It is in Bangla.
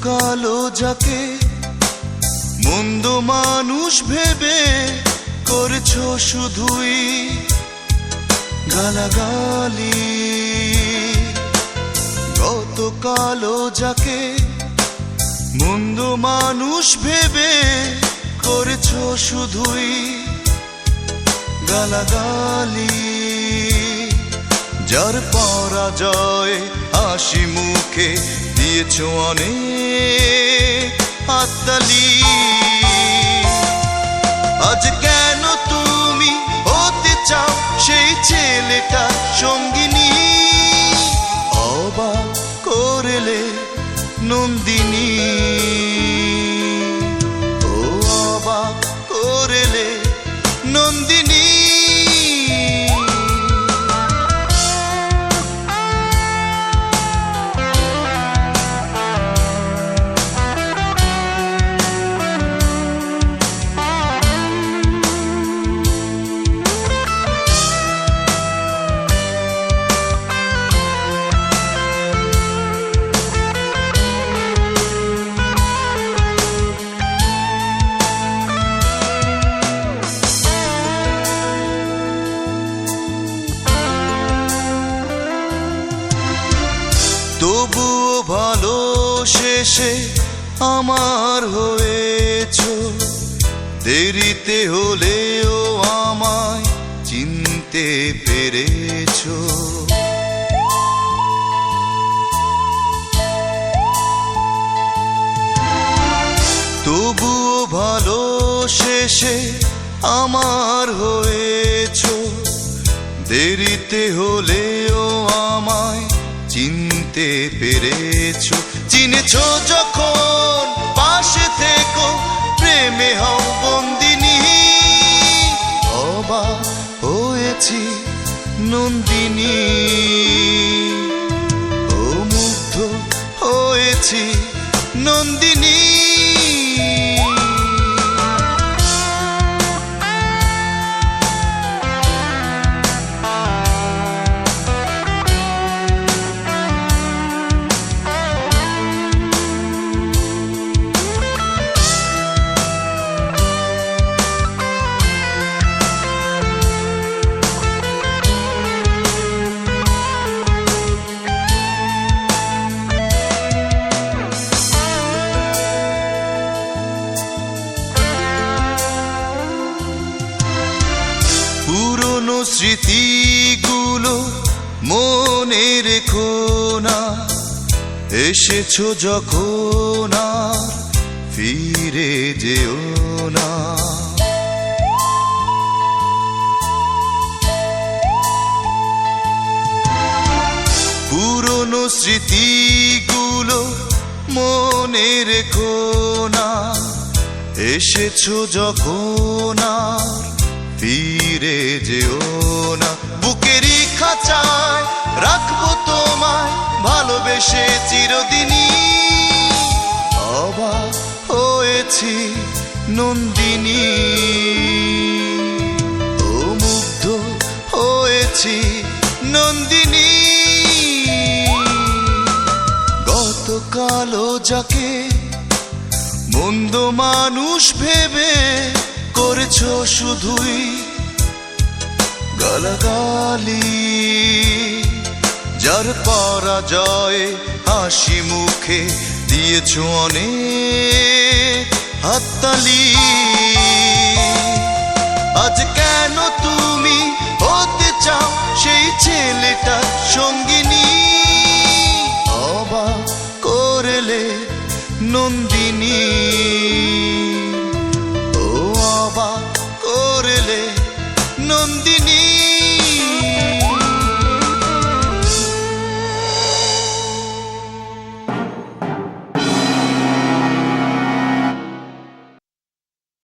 কালো যাকে মন্দ মানুষ ভেবে করছো শুধুই গালাগালি। কত কালো যাকে মন্দ মানুষ ভেবে করছো শুধুই গালাগালি। যার পরাজয় হাসি মুখে দিয়েছো অনেক হাততালি। আজ কেন তুমি হতে চাও সেই ছেলেটা সঙ্গিনী? অবাক করলে নন্দিনী, ও অবাক করলে নন্দিনী। তবুও ভালো শেষে আমার হয়েছো, দেরিতে হলেও আমায় চিনতে পেরেছো। তবুও ভালো শেষে আমার হয়েছো, দেরিতে হলেও আমায় চিনতে পেরেছো। চিনেছো যখন পাশে থেকো প্রেমে হও বন্দিনী। অবাক হয়েছি নন্দিনী, ও মুগ্ধ হয়েছি নন্দিনী। পুরনো স্মৃতিগুলো মনে রেখো না, এসেছো যখন আর ফিরে যেও না। পুরনো স্মৃতিগুলো মনে রেখো না, এসেছো যখন আর ফিরে যেও না। বুকেরই খাঁচায় রাখবো তোমায় ভালোবেসে চিরদিনই। অবাক হয়েছি নন্দিনী, ও মুগ্ধ হয়েছি নন্দিনী। গত কালো যাকে মন্দ মানুষ ভেবে করেছো শুধুই গালাগালি। যার পরাজয় হাসি মুখে দিয়েছো অনেক হাততালি। আজ কেন তুমি হতে চাও সেই ছেলেটা সঙ্গিনী? অবাক করলে নন্দিনী।